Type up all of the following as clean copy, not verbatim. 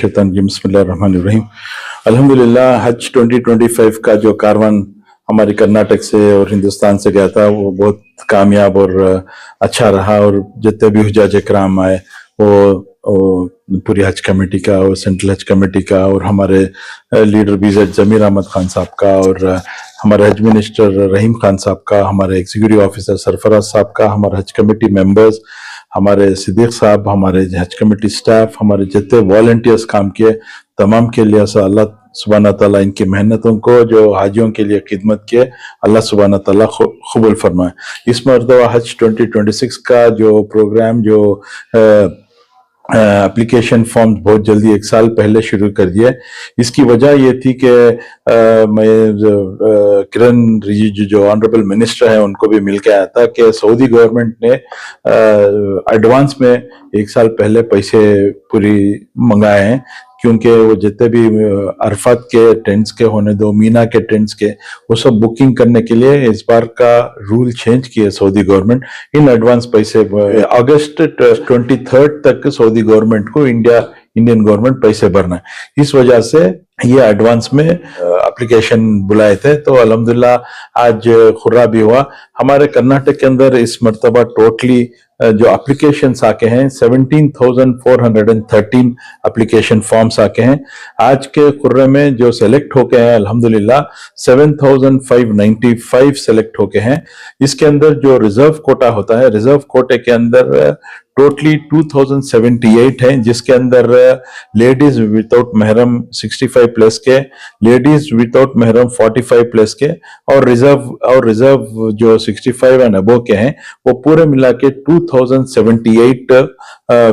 मिनश्शैतानिर्रजीम बिस्मिल्लाहिर्रहमानिर्रहीम। अल्हम्दुलिल्लाह हज 2025 का जो कारवान हमारे कर्नाटक से और हिंदुस्तान से गया था वो बहुत कामयाब और अच्छा रहा। और जितने भी हुज्जाज इकराम आए वो पूरी हज कमेटी का और सेंट्रल हज कमेटी का और हमारे लीडर बीजेड जमीर अहमद खान साहब का और हमारे हज मिनिस्टर रहीम खान साहब का, हमारे एग्जीक्यूटिव ऑफिसर सरफराज साहब का, हमारे हज कमेटी मेंबर्स, हमारे सिद्दीक साहब, हमारे हज कमेटी स्टाफ, हमारे जितने वॉलंटियर्स काम किए तमाम के लिए अल्लाह सुब्हाना तआला इनकी मेहनतों को जो हाजियों के लिए खिदमत किए अल्लाह सुब्हाना तआला कबूल फरमाए। इस मरतबा हज 2026 का जो प्रोग्राम जो एप्लीकेशन फॉर्म बहुत जल्दी 1 साल पहले शुरू कर दिया। इसकी वजह ये थी कि मैं किरण रिजिजू जो ऑनरेबल मिनिस्टर है उनको भी मिल के आया था कि सऊदी गवर्नमेंट ने एडवांस में 1 साल पहले पैसे पूरी मंगाए हैं, क्योंकि वो जितने भी अरफात के टेंट्स के होने दो, मीना के टेंट्स के, वो सब बुकिंग करने के लिए इस बार का रूल चेंज किया सऊदी गवर्नमेंट। इन एडवांस पैसे अगस्त 23 तक सऊदी गवर्नमेंट को इंडियन गवर्नमेंट पैसे भरना है। इस वजह से ये एडवांस में एप्लीकेशन बुलाए थे, तो अल्हम्दुलिल्लाह आज खुर्रा भी हुआ। हमारे कर्नाटक के अंदर इस मरतबा टोटली जो एप्लीकेशंस आके हैं 17,413 एप्लीकेशन फॉर्म्स आके हैं। आज के खुर्रे में जो सेलेक्ट होके हैं अल्हम्दुलिल्लाह 7,595 सेलेक्ट होके हैं। इसके अंदर जो रिजर्व कोटा होता है, रिजर्व कोटे के अंदर टोटली 2078 हैं, जिसके अंदर लेडीज विदाउट महरम 65 प्लस के, लेडीज विदाउट महरम 45 प्लस के और रिजर्व जो 65 एंड अबव के हैं वो पूरे मिला के 2078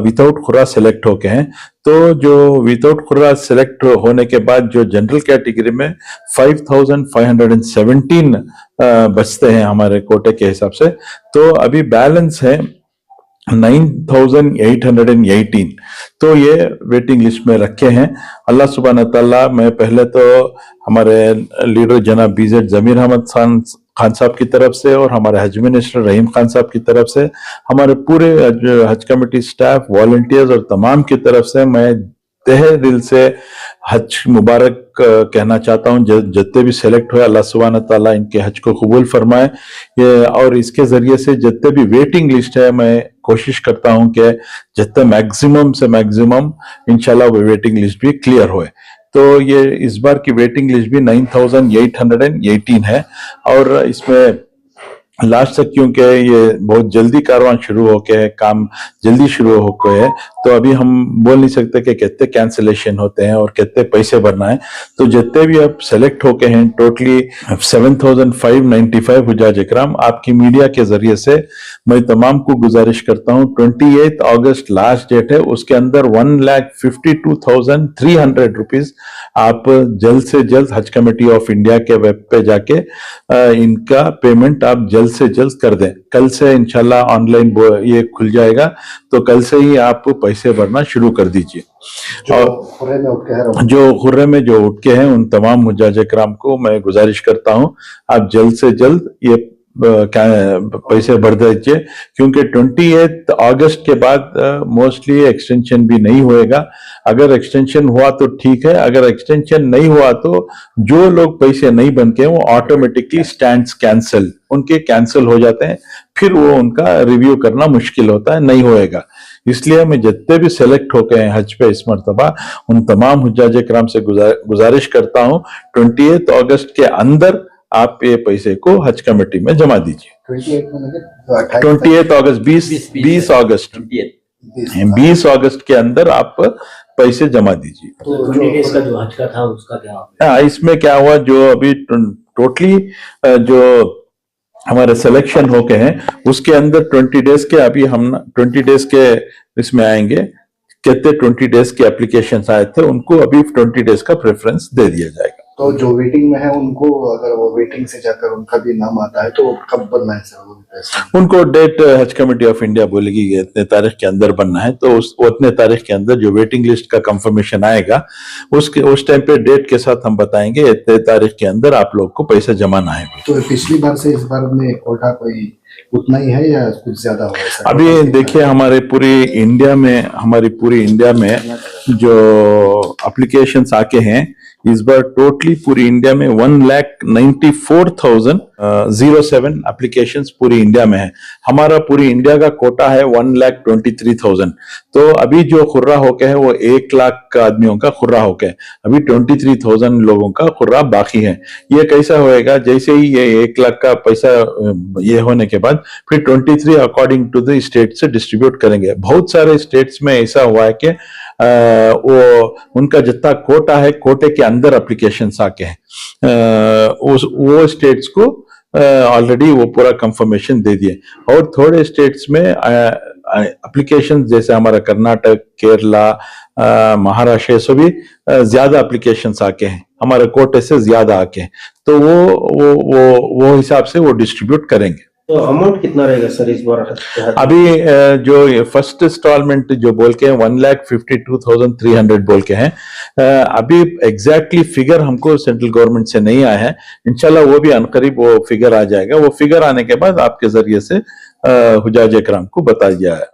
विदाउट खुरा सेलेक्ट होके हैं। तो जो विदाउट खुरा सेलेक्ट होने के बाद जो जनरल कैटेगरी में 5,517 बचते हैं हमारे कोटे के हिसाब से, तो अभी बैलेंस है 9,818। तो ये वेटिंग लिस्ट में रखे हैं। अल्लाह सुब्हाना तआला, मैं पहले तो हमारे लीडर जनाब बीजेड जमीर अहमद खान साहब की तरफ से और हमारे हज मिनिस्टर रहीम खान साहब की तरफ से, हमारे पूरे हज कमेटी स्टाफ, वॉलंटियर्स और तमाम की तरफ से मैं तहे दिल से हज मुबारक कहना चाहता हूं। जितने भी सेलेक्ट हुए अल्लाह सुब्हाना तआला इनके हज को कबूल फरमाए। ये और इसके जरिए से जितने भी वेटिंग लिस्ट है मैं कोशिश करता हूं कि जितने मैक्सिमम से मैक्सिमम इंशाल्लाह वो वेटिंग लिस्ट भी क्लियर होए। तो ये इस बार की वेटिंग लिस्ट भी 9,818 है और इसमें लास्ट तक, क्योंकि ये बहुत जल्दी कारवां शुरू होके है, काम जल्दी शुरू होके है, तो अभी हम बोल नहीं सकते कि कितने कैंसिलेशन होते हैं और कितने पैसे भरना है। तो जितने भी अब सेलेक्ट होके हैं टोटली 7,595 हुज्जाज इकराम, आपकी मीडिया के जरिए से मैं तमाम को गुजारिश करता हूं 28 अगस्त लास्ट डेट है, उसके अंदर 1,52,300 रुपीज आप जल्द से जल्द हज कमेटी ऑफ इंडिया के वेब पे जाके इनका पेमेंट आप जल्द से जल्द कर दें। कल से इंशाल्लाह ऑनलाइन ये खुल जाएगा, तो कल से ही आप पैसे भरना शुरू कर दीजिए। और जो खुर्रे में जो उठ के हैं उन तमाम हुज्जाज इकराम को मैं गुजारिश करता हूं आप जल्द से जल्द ये पैसे भर दीजिए, क्योंकि 28 अगस्त के बाद मोस्टली एक्सटेंशन भी नहीं होएगा। अगर एक्सटेंशन हुआ तो ठीक है, अगर एक्सटेंशन नहीं हुआ तो जो लोग पैसे नहीं बनके वो ऑटोमेटिकली स्टैंड्स कैंसिल उनके कैंसिल हो जाते हैं, फिर वो उनका रिव्यू करना मुश्किल होता है, नहीं होएगा। इसलिए मैं जितने भी सेलेक्ट होके हैं हज पे इस मरतबा उन तमाम हुज्जाज इकराम से गुजारिश करता हूं 28 अगस्त के अंदर आप ये पैसे को हज कमेटी में जमा दीजिए। 28 अगस्त 20 अगस्त के अंदर आप पैसे जमा दीजिए। तो 20 डेज का जो हज का था उसका क्या? हाँ, इसमें क्या हुआ, जो अभी टोटली जो हमारे सिलेक्शन होके हैं उसके अंदर 20 डेज के, अभी हम 20 डेज के इसमें आएंगे, कितने 20 डेज के एप्लीकेशन आए थे उनको अभी 20 डेज का प्रेफरेंस दे दिया जाएगा। तो जो वेटिंग में है उनको, अगर वो वेटिंग से जाकर उनका भी नाम आता है तो कब बनना है सर? उनको डेट हज कमेटी ऑफ इंडिया बोलेगी इतने तारीख के अंदर बनना है, तो उतने तारीख के अंदर जो वेटिंग लिस्ट का कंफर्मेशन आएगा उस टाइम पे डेट के साथ हम बताएंगे इतने तारीख के अंदर आप लोग को पैसा जमाना है। तो पिछली बार से इस बार में कोटा कोई उतना ही है या कुछ ज्यादा हो रहा है? अभी देखिए हमारी पूरी इंडिया में जो एप्लीकेशंस आके हैं इस बार टोटली पूरी इंडिया में 1,94,007 एप्लीकेशंस पूरी इंडिया में है। हमारा पूरी इंडिया का कोटा है 1,23,000। तो अभी जो खुर्रा होके है वो 1 लाख आदमियों का खुर्रा होके है, अभी 23,000 लोगों का खुर्रा बाकी है। ये कैसा होएगा, जैसे ही ये 1 लाख का पैसा ये होने के बाद फिर 23 अकॉर्डिंग टू द स्टेट से डिस्ट्रीब्यूट करेंगे। बहुत सारे स्टेट्स में ऐसा हुआ है कि वो उनका जितना कोटा है कोटे के अंदर एप्लीकेशंस आके हैं, वो स्टेट्स को ऑलरेडी वो पूरा कंफर्मेशन दे दिए। और थोड़े स्टेट्स में एप्लीकेशन जैसे हमारा कर्नाटक, केरला, महाराष्ट्र, सो भी ज्यादा एप्लीकेशंस आके हैं, हमारे कोटे से ज्यादा आके हैं। तो वो हिसाब से वो डिस्ट्रीब्यूट करेंगे। तो अमाउंट कितना रहेगा सर इस बार? अभी जो फर्स्ट इंस्टॉलमेंट जो बोल के 1,52,300 बोल के हैं, अभी एग्जैक्टली फिगर हमको सेंट्रल गवर्नमेंट से नहीं आया है। इंशाल्लाह वो भी अनकरीब वो फिगर आ जाएगा। वो फिगर आने के बाद आपके जरिए से हुजाज इकराम को बता दिया है।